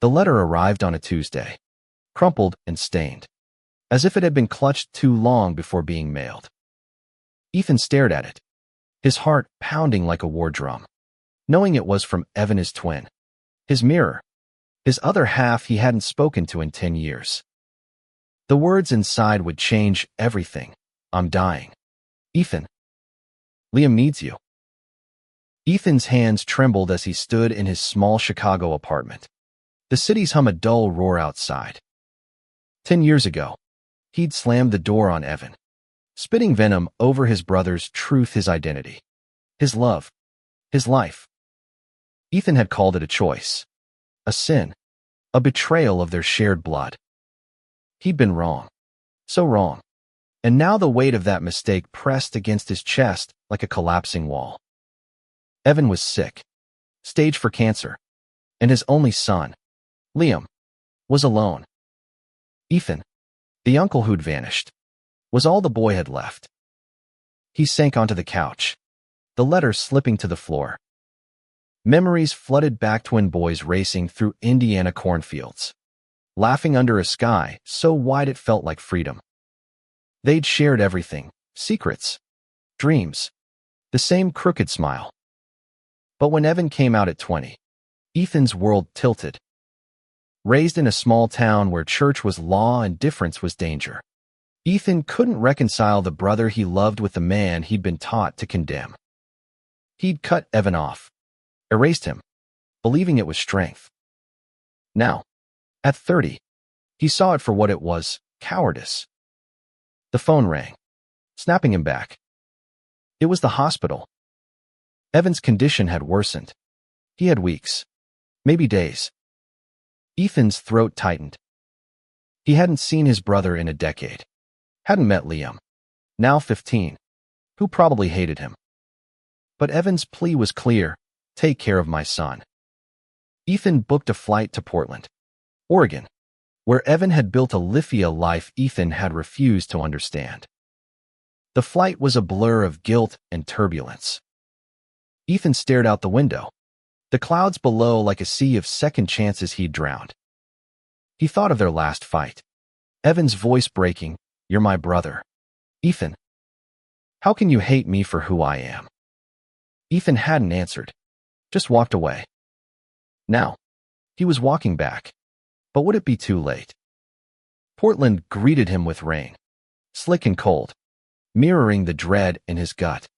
The letter arrived on a Tuesday, crumpled and stained, as if it had been clutched too long before being mailed. Ethan stared at it, his heart pounding like a war drum, knowing it was from Evan, his twin, his mirror, his other half he hadn't spoken to in 10 years. The words inside would change everything. I'm dying. Ethan. Liam needs you. Ethan's hands trembled as he stood in his small Chicago apartment. The city's hum a dull roar outside. 10 years ago, he'd slammed the door on Evan, spitting venom over his brother's truth, his identity, his love, his life. Ethan had called it a choice, a sin, a betrayal of their shared blood. He'd been wrong, so wrong, and now the weight of that mistake pressed against his chest like a collapsing wall. Evan was sick, stage 4 cancer, and his only son, Liam, was alone. Ethan, the uncle who'd vanished, was all the boy had left. He sank onto the couch, the letter slipping to the floor. Memories flooded back, twin boys racing through Indiana cornfields, laughing under a sky so wide it felt like freedom. They'd shared everything, secrets, dreams, the same crooked smile. But when Evan came out at 20, Ethan's world tilted. Raised in a small town where church was law and difference was danger, Ethan couldn't reconcile the brother he loved with the man he'd been taught to condemn. He'd cut Evan off, erased him, believing it was strength. Now, at 30, he saw it for what it was, cowardice. The phone rang, snapping him back. It was the hospital. Evan's condition had worsened. He had weeks, maybe days. Ethan's throat tightened. He hadn't seen his brother in a decade, hadn't met Liam, now 15, who probably hated him. But Evan's plea was clear: take care of my son. Ethan booked a flight to Portland, Oregon, where Evan had built a Lithia life Ethan had refused to understand. The flight was a blur of guilt and turbulence. Ethan stared out the window, the clouds below like a sea of second chances he'd drowned. He thought of their last fight, Evan's voice breaking, "You're my brother. Ethan, how can you hate me for who I am?" Ethan hadn't answered, just walked away. Now, he was walking back, but would it be too late? Portland greeted him with rain, slick and cold, mirroring the dread in his gut.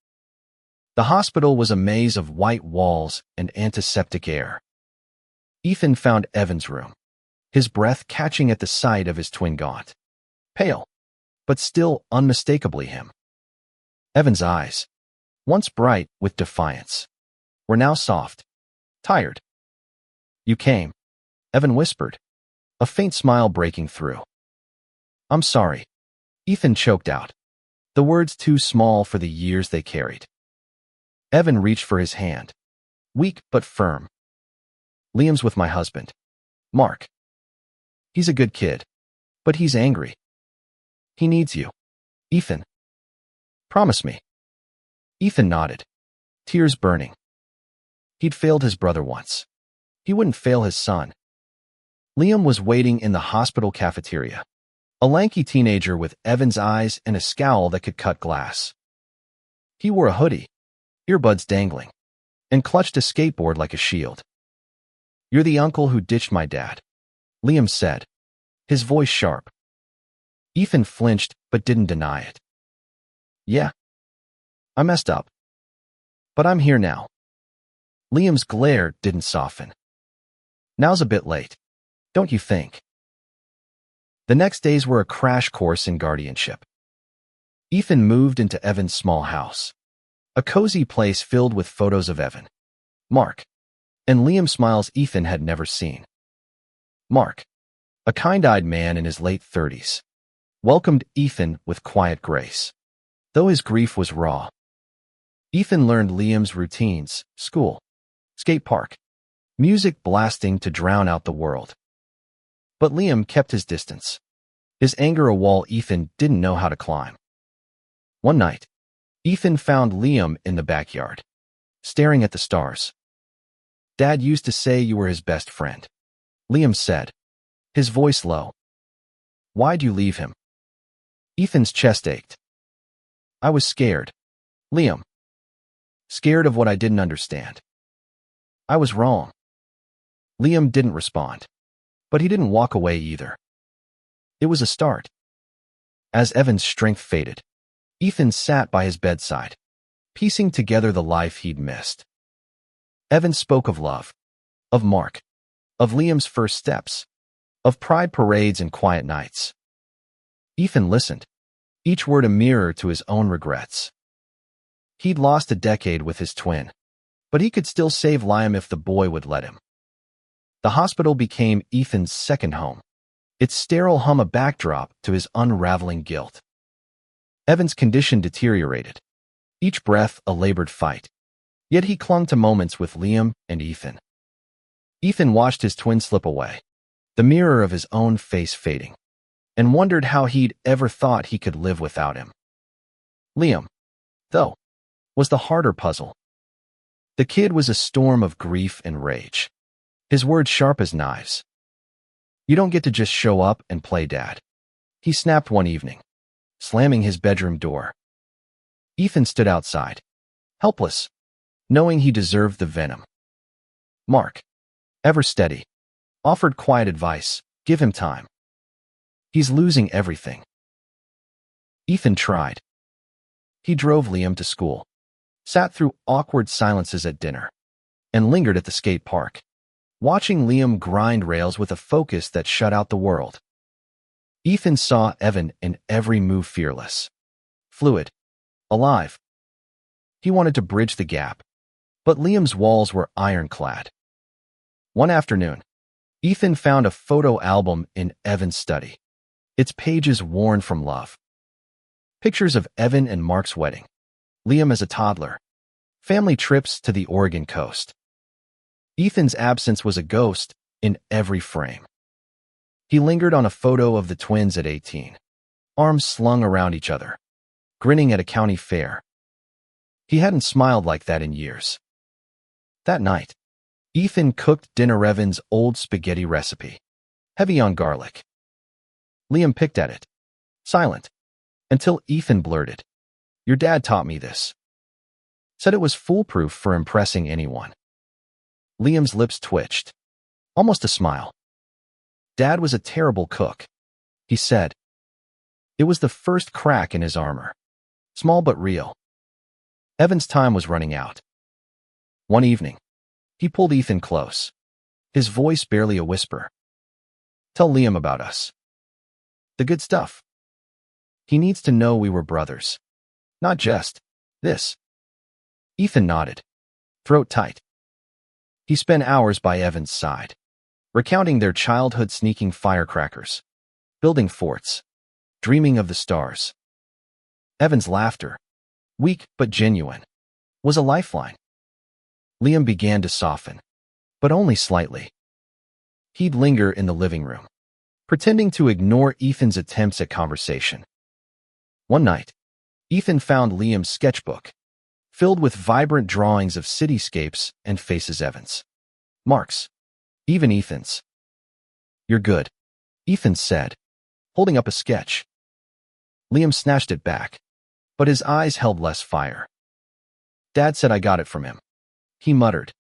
The hospital was a maze of white walls and antiseptic air. Ethan found Evan's room, his breath catching at the sight of his twin gaunt, pale, but still unmistakably him. Evan's eyes, once bright with defiance, were now soft, tired. "You came," Evan whispered, a faint smile breaking through. "I'm sorry," Ethan choked out, the words too small for the years they carried. Evan reached for his hand, weak but firm. "Liam's with my husband, Mark. He's a good kid, but he's angry. He needs you. Ethan. Promise me." Ethan nodded, tears burning. He'd failed his brother once. He wouldn't fail his son. Liam was waiting in the hospital cafeteria, a lanky teenager with Evan's eyes and a scowl that could cut glass. He wore a hoodie, earbuds dangling, and clutched a skateboard like a shield. "You're the uncle who ditched my dad," Liam said, his voice sharp. Ethan flinched but didn't deny it. "Yeah, I messed up. But I'm here now." Liam's glare didn't soften. "Now's a bit late, don't you think?" The next days were a crash course in guardianship. Ethan moved into Evan's small house, a cozy place filled with photos of Evan, Mark, and Liam smiles Ethan had never seen. Mark, a kind-eyed man in his late 30s, welcomed Ethan with quiet grace, though his grief was raw. Ethan learned Liam's routines: school, skate park, music blasting to drown out the world. But Liam kept his distance, his anger a wall Ethan didn't know how to climb. One night, Ethan found Liam in the backyard, staring at the stars. "Dad used to say you were his best friend," Liam said, his voice low. Why'd you leave him? Ethan's chest ached. I was scared. Liam. Scared of what I didn't understand. I was wrong. Liam didn't respond, but he didn't walk away either. It was a start. As Evan's strength faded, Ethan sat by his bedside, piecing together the life he'd missed. Evan spoke of love, of Mark, of Liam's first steps, of pride parades and quiet nights. Ethan listened, each word a mirror to his own regrets. He'd lost a decade with his twin, but he could still save Liam if the boy would let him. The hospital became Ethan's second home, its sterile hum a backdrop to his unraveling guilt. Evan's condition deteriorated, each breath a labored fight, yet he clung to moments with Liam and Ethan. Ethan watched his twin slip away, the mirror of his own face fading, and wondered how he'd ever thought he could live without him. Liam, though, was the harder puzzle. The kid was a storm of grief and rage, his words sharp as knives. You don't get to just show up and play dad, he snapped one evening, slamming his bedroom door. Ethan stood outside, helpless, knowing he deserved the venom. Mark, ever steady, offered quiet advice, give him time. He's losing everything. Ethan tried. He drove Liam to school, sat through awkward silences at dinner, and lingered at the skate park, watching Liam grind rails with a focus that shut out the world. Ethan saw Evan in every move fearless, fluid, alive. He wanted to bridge the gap, but Liam's walls were ironclad. One afternoon, Ethan found a photo album in Evan's study, its pages worn from love. Pictures of Evan and Mark's wedding, Liam as a toddler, family trips to the Oregon coast. Ethan's absence was a ghost in every frame. He lingered on a photo of the twins at 18, arms slung around each other, grinning at a county fair. He hadn't smiled like that in years. That night, Ethan cooked dinner Evan's old spaghetti recipe, heavy on garlic. Liam picked at it, silent, until Ethan blurted, "Your dad taught me this." Said it was foolproof for impressing anyone. Liam's lips twitched, almost a smile. Dad was a terrible cook, he said. It was the first crack in his armor, small but real. Evan's time was running out. One evening, he pulled Ethan close, his voice barely a whisper. Tell Liam about us. The good stuff. He needs to know we were brothers. Not just this. Ethan nodded, throat tight. He spent hours by Evan's side, recounting their childhood sneaking firecrackers, building forts, dreaming of the stars. Evan's laughter, weak but genuine, was a lifeline. Liam began to soften, but only slightly. He'd linger in the living room, pretending to ignore Ethan's attempts at conversation. One night, Ethan found Liam's sketchbook, filled with vibrant drawings of cityscapes and faces Evan's, Mark's, even Ethan's. You're good, Ethan said, holding up a sketch. Liam snatched it back, but his eyes held less fire. Dad said I got it from him, he muttered.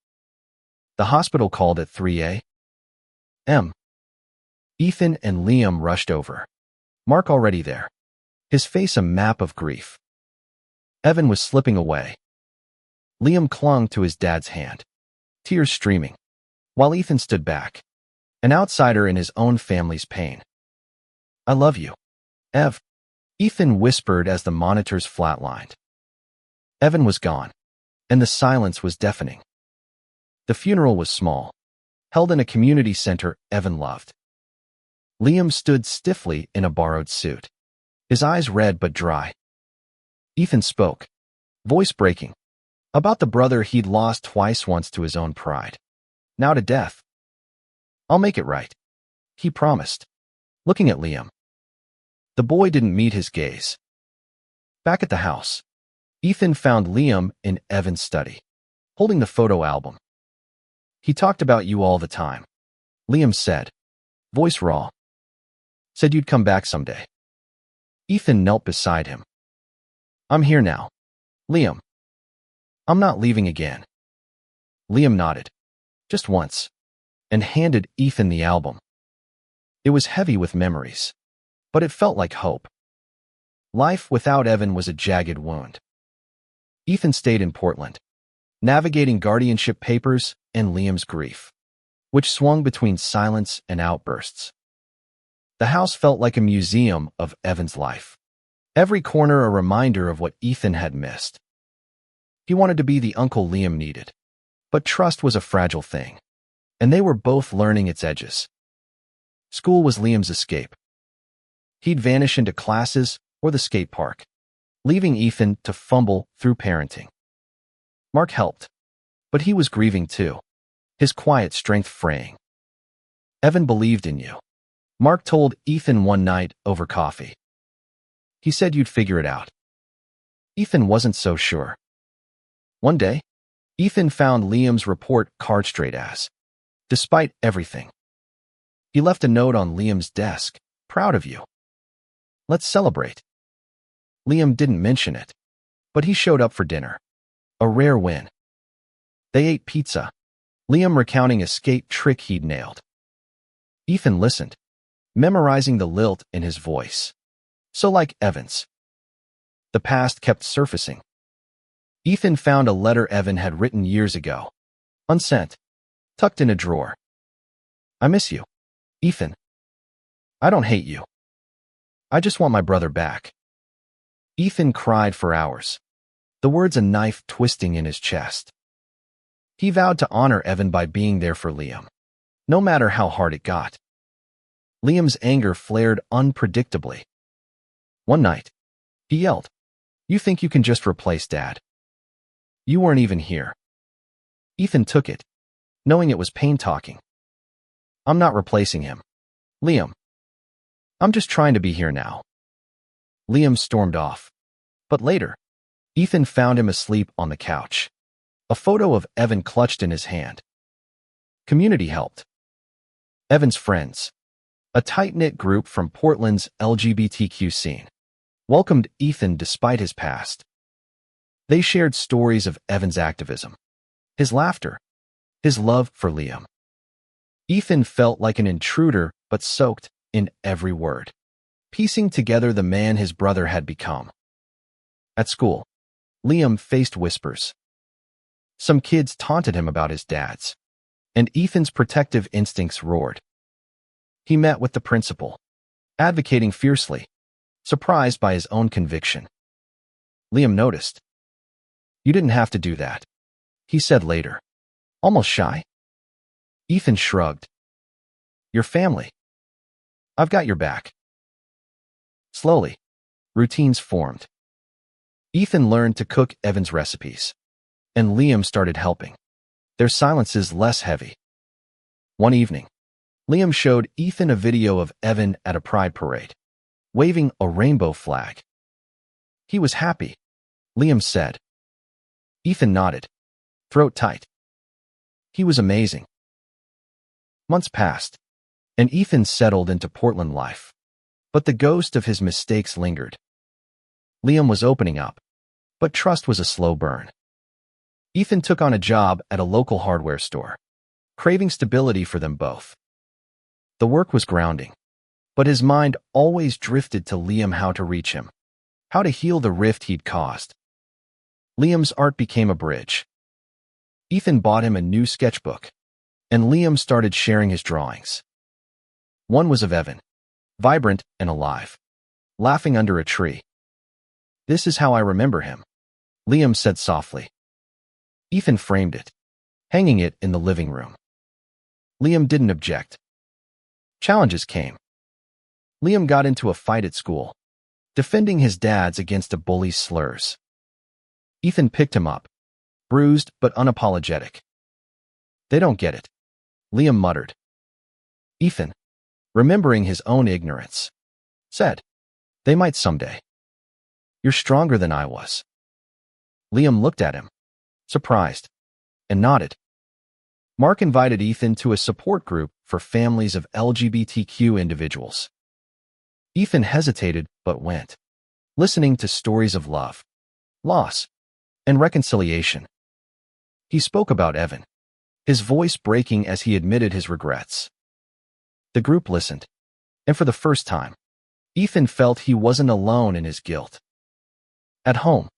The hospital called at 3 a.m. Ethan and Liam rushed over, Mark already there, his face a map of grief. Evan was slipping away. Liam clung to his dad's hand, tears streaming, while Ethan stood back, an outsider in his own family's pain. I love you, Ev, Ethan whispered as the monitors flatlined. Evan was gone, and the silence was deafening. The funeral was small, held in a community center Evan loved. Liam stood stiffly in a borrowed suit, his eyes red but dry. Ethan spoke, voice breaking, about the brother he'd lost twice, once to his own pride, now to death. I'll make it right, he promised, looking at Liam. The boy didn't meet his gaze. Back at the house, Ethan found Liam in Evan's study, holding the photo album. He talked about you all the time, Liam said, voice raw. Said you'd come back someday. Ethan knelt beside him. I'm here now. Liam. I'm not leaving again. Liam nodded, just once, and handed Ethan the album. It was heavy with memories, but it felt like hope. Life without Evan was a jagged wound. Ethan stayed in Portland, navigating guardianship papers and Liam's grief, which swung between silence and outbursts. The house felt like a museum of Evan's life. Every corner a reminder of what Ethan had missed. He wanted to be the uncle Liam needed, but trust was a fragile thing, and they were both learning its edges. School was Liam's escape. He'd vanish into classes or the skate park, leaving Ethan to fumble through parenting. Mark helped, but he was grieving too, his quiet strength fraying. Evan believed in you, Mark told Ethan one night over coffee. He said you'd figure it out. Ethan wasn't so sure. One day, Ethan found Liam's report card straight as, despite everything. He left a note on Liam's desk, proud of you. Let's celebrate. Liam didn't mention it, but he showed up for dinner. A rare win. They ate pizza, Liam recounting a skate trick he'd nailed. Ethan listened, memorizing the lilt in his voice. So like Evan's. The past kept surfacing. Ethan found a letter Evan had written years ago, unsent, tucked in a drawer. I miss you, Ethan. I don't hate you. I just want my brother back. Ethan cried for hours, the words a knife twisting in his chest. He vowed to honor Evan by being there for Liam, no matter how hard it got. Liam's anger flared unpredictably. One night, he yelled, "You think you can just replace Dad? You weren't even here." Ethan took it, knowing it was pain talking. I'm not replacing him, Liam. I'm just trying to be here now. Liam stormed off. But later, Ethan found him asleep on the couch, a photo of Evan clutched in his hand. Community helped. Evan's friends, a tight-knit group from Portland's LGBTQ scene, welcomed Ethan despite his past. They shared stories of Evan's activism, his laughter, his love for Liam. Ethan felt like an intruder but soaked in every word, piecing together the man his brother had become. At school, Liam faced whispers. Some kids taunted him about his dads, and Ethan's protective instincts roared. He met with the principal, advocating fiercely, surprised by his own conviction. Liam noticed. You didn't have to do that, he said later, almost shy. Ethan shrugged. Your family. I've got your back. Slowly, routines formed. Ethan learned to cook Evan's recipes, and Liam started helping, their silences less heavy. One evening, Liam showed Ethan a video of Evan at a pride parade, waving a rainbow flag. He was happy, Liam said. Ethan nodded, throat tight. He was amazing. Months passed, and Ethan settled into Portland life, but the ghost of his mistakes lingered. Liam was opening up, but trust was a slow burn. Ethan took on a job at a local hardware store, craving stability for them both. The work was grounding, but his mind always drifted to Liam, how to reach him, how to heal the rift he'd caused. Liam's art became a bridge. Ethan bought him a new sketchbook, and Liam started sharing his drawings. One was of Evan, vibrant and alive, laughing under a tree. This is how I remember him, Liam said softly. Ethan framed it, hanging it in the living room. Liam didn't object. Challenges came. Liam got into a fight at school, defending his dad's against a bully's slurs. Ethan picked him up, bruised but unapologetic. They don't get it, Liam muttered. Ethan, remembering his own ignorance, said, they might someday. You're stronger than I was. Liam looked at him, surprised, and nodded. Mark invited Ethan to a support group for families of LGBTQ individuals. Ethan hesitated but went, listening to stories of love, loss, and reconciliation. He spoke about Evan, his voice breaking as he admitted his regrets. The group listened, and for the first time, Ethan felt he wasn't alone in his guilt. At home,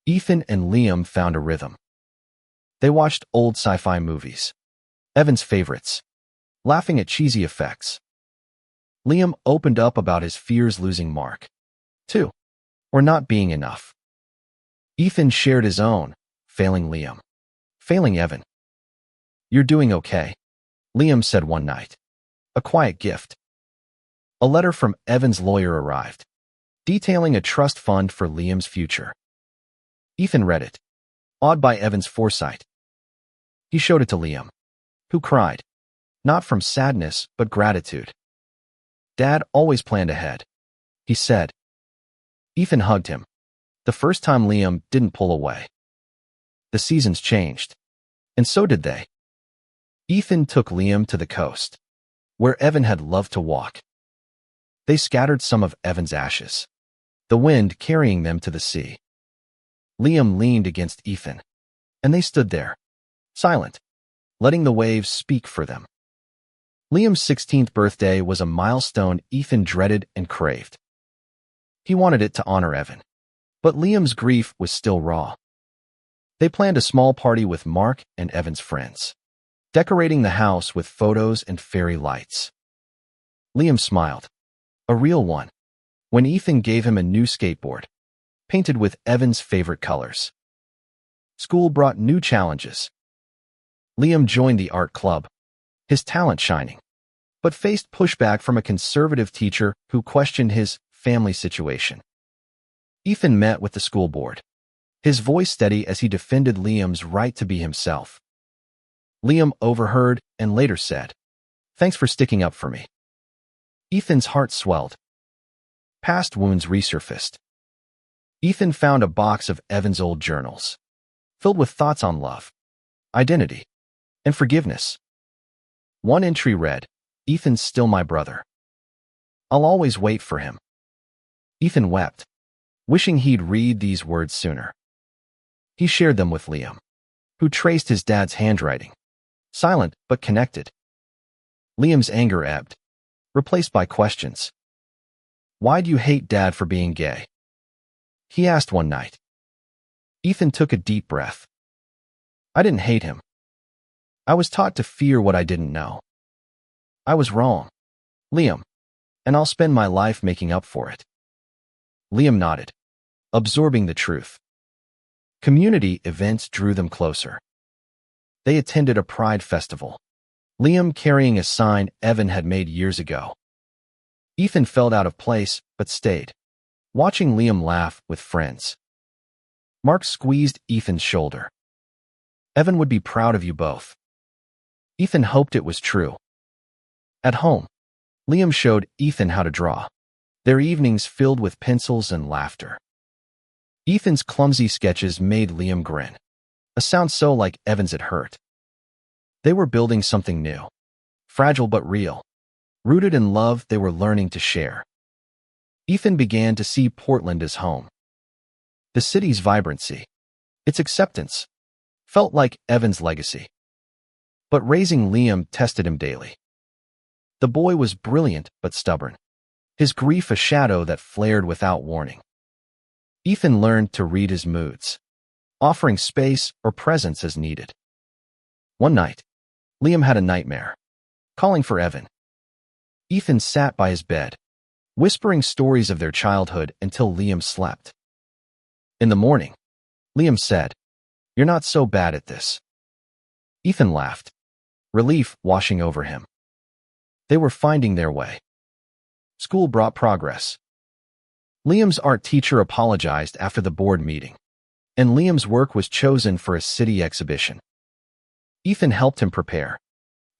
Ethan and Liam found a rhythm. They watched old sci-fi movies, Evan's favorites, laughing at cheesy effects. Liam opened up about his fears losing Mark, too, or not being enough. Ethan shared his own, failing Liam, failing Evan. "You're doing okay," Liam said one night. A quiet gift. A letter from Evan's lawyer arrived, detailing a trust fund for Liam's future. Ethan read it, awed by Evan's foresight. He showed it to Liam, who cried, not from sadness but gratitude. "Dad always planned ahead," he said. Ethan hugged him, the first time Liam didn't pull away. The seasons changed, and so did they. Ethan took Liam to the coast, where Evan had loved to walk. They scattered some of Evan's ashes, the wind carrying them to the sea. Liam leaned against Ethan, and they stood there, silent, letting the waves speak for them. Liam's 16th birthday was a milestone Ethan dreaded and craved. He wanted it to honor Evan, but Liam's grief was still raw. They planned a small party with Mark and Evan's friends, decorating the house with photos and fairy lights. Liam smiled, a real one, when Ethan gave him a new skateboard, painted with Evan's favorite colors. School brought new challenges. Liam joined the art club, his talent shining, but faced pushback from a conservative teacher who questioned his family situation. Ethan met with the school board, his voice steady as he defended Liam's right to be himself. Liam overheard and later said, "Thanks for sticking up for me." Ethan's heart swelled. Past wounds resurfaced. Ethan found a box of Evan's old journals, filled with thoughts on love, identity, and forgiveness. One entry read, "Ethan's still my brother. I'll always wait for him." Ethan wept, wishing he'd read these words sooner. He shared them with Liam, who traced his dad's handwriting, silent but connected. Liam's anger ebbed, replaced by questions. "Why do you hate Dad for being gay?" he asked one night. Ethan took a deep breath. "I didn't hate him. I was taught to fear what I didn't know. I was wrong, Liam, and I'll spend my life making up for it." Liam nodded, absorbing the truth. Community events drew them closer. They attended a pride festival, Liam carrying a sign Evan had made years ago. Ethan felt out of place, but stayed, watching Liam laugh with friends. Mark squeezed Ethan's shoulder. "Evan would be proud of you both." Ethan hoped it was true. At home, Liam showed Ethan how to draw, their evenings filled with pencils and laughter. Ethan's clumsy sketches made Liam grin, a sound so like Evan's it hurt. They were building something new, fragile but real, rooted in love they were learning to share. Ethan began to see Portland as home. The city's vibrancy, its acceptance, felt like Evan's legacy. But raising Liam tested him daily. The boy was brilliant but stubborn, his grief a shadow that flared without warning. Ethan learned to read his moods, offering space or presence as needed. One night, Liam had a nightmare, calling for Evan. Ethan sat by his bed, whispering stories of their childhood until Liam slept. In the morning, Liam said, "You're not so bad at this." Ethan laughed, relief washing over him. They were finding their way. School brought progress. Liam's art teacher apologized after the board meeting, and Liam's work was chosen for a city exhibition. Ethan helped him prepare,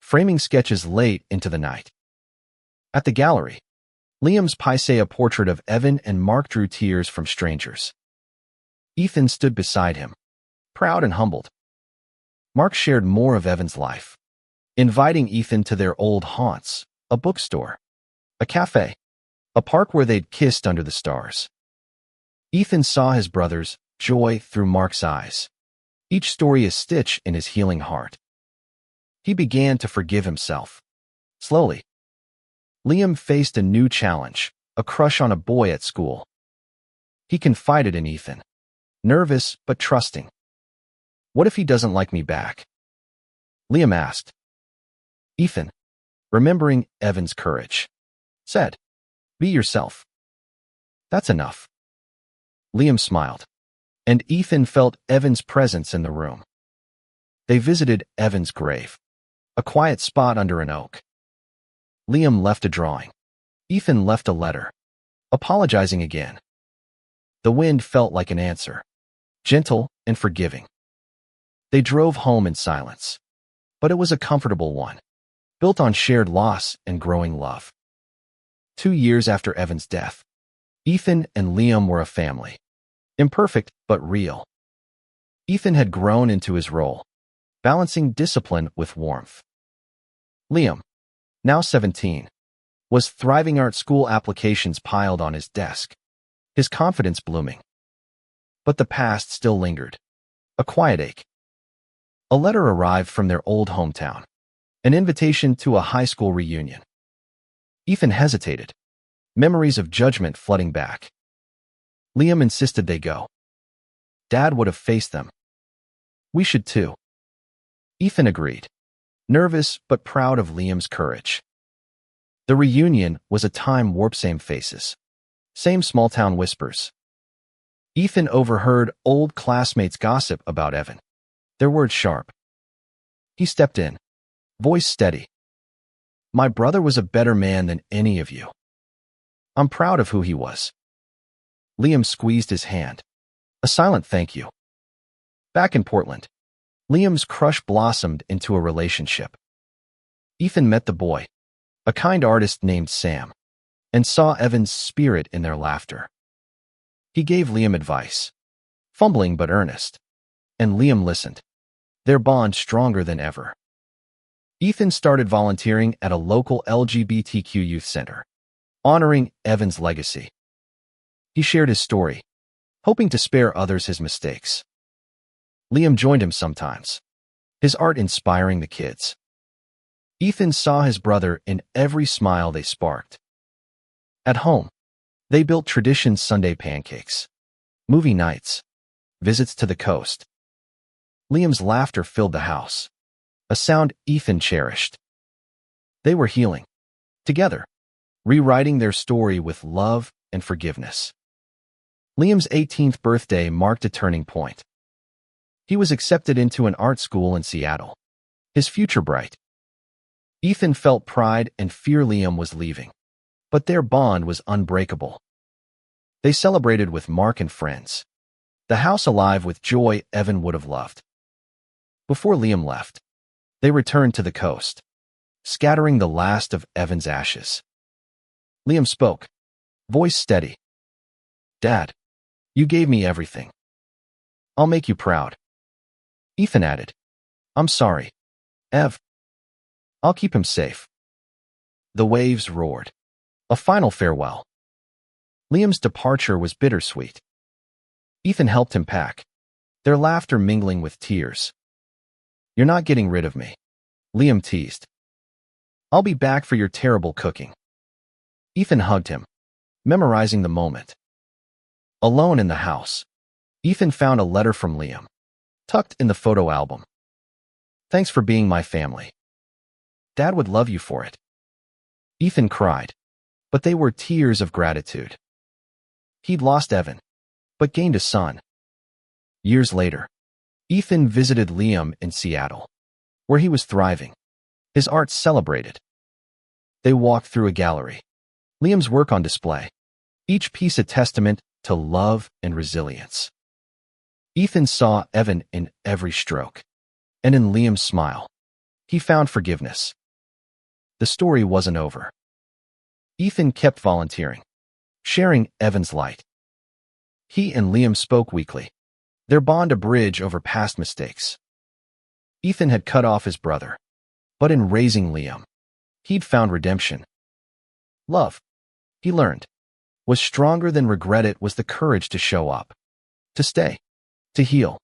framing sketches late into the night. At the gallery, Liam's paise portrait of Evan and Mark drew tears from strangers. Ethan stood beside him, proud and humbled. Mark shared more of Evan's life, inviting Ethan to their old haunts, a bookstore, a cafe, a park where they'd kissed under the stars. Ethan saw his brother's joy through Mark's eyes, each story a stitch in his healing heart. He began to forgive himself. Slowly, Liam faced a new challenge, a crush on a boy at school. He confided in Ethan, nervous but trusting. "What if he doesn't like me back?" Liam asked. Ethan, remembering Evan's courage, said, "Be yourself. That's enough." Liam smiled, and Ethan felt Evan's presence in the room. They visited Evan's grave, a quiet spot under an oak. Liam left a drawing. Ethan left a letter, apologizing again. The wind felt like an answer, gentle and forgiving. They drove home in silence, but it was a comfortable one, built on shared loss and growing love. 2 years after Evan's death, Ethan and Liam were a family, imperfect but real. Ethan had grown into his role, balancing discipline with warmth. Liam, now 17, was thriving. Art school applications piled on his desk, his confidence blooming. But the past still lingered, a quiet ache. A letter arrived from their old hometown, an invitation to a high school reunion. Ethan hesitated, memories of judgment flooding back. Liam insisted they go. Dad would have faced them. "We should too." Ethan agreed, nervous but proud of Liam's courage. The reunion was a time warp, same faces, same small-town whispers. Ethan overheard old classmates gossip about Evan, their words sharp. He stepped in, voice steady. "My brother was a better man than any of you. I'm proud of who he was." Liam squeezed his hand, a silent thank you. Back in Portland, Liam's crush blossomed into a relationship. Ethan met the boy, a kind artist named Sam, and saw Evan's spirit in their laughter. He gave Liam advice, fumbling but earnest, and Liam listened, their bond stronger than ever. Ethan started volunteering at a local LGBTQ youth center, honoring Evan's legacy. He shared his story, hoping to spare others his mistakes. Liam joined him sometimes, his art inspiring the kids. Ethan saw his brother in every smile they sparked. At home, they built traditions: Sunday pancakes, movie nights, visits to the coast. Liam's laughter filled the house, a sound Ethan cherished. They were healing, together, rewriting their story with love and forgiveness. Liam's 18th birthday marked a turning point. He was accepted into an art school in Seattle, his future bright. Ethan felt pride and fear Liam was leaving, but their bond was unbreakable. They celebrated with Mark and friends, the house alive with joy Evan would have loved. Before Liam left, they returned to the coast, scattering the last of Evan's ashes. Liam spoke, voice steady. "Dad, you gave me everything. I'll make you proud." Ethan added, "I'm sorry, Ev. I'll keep him safe." The waves roared, a final farewell. Liam's departure was bittersweet. Ethan helped him pack, their laughter mingling with tears. "You're not getting rid of me," Liam teased. "I'll be back for your terrible cooking." Ethan hugged him, memorizing the moment. Alone in the house, Ethan found a letter from Liam, tucked in the photo album. "Thanks for being my family. Dad would love you for it." Ethan cried, but they were tears of gratitude. He'd lost Evan, but gained a son. Years later, Ethan visited Liam in Seattle, where he was thriving, his art celebrated. They walked through a gallery, Liam's work on display, each piece a testament to love and resilience. Ethan saw Evan in every stroke, and in Liam's smile, he found forgiveness. The story wasn't over. Ethan kept volunteering, sharing Evan's light. He and Liam spoke weekly, their bond a bridge over past mistakes. Ethan had cut off his brother, But in raising Liam, he'd found redemption. Love, he learned, was stronger than regret. It was the courage to show up, to stay, to heal.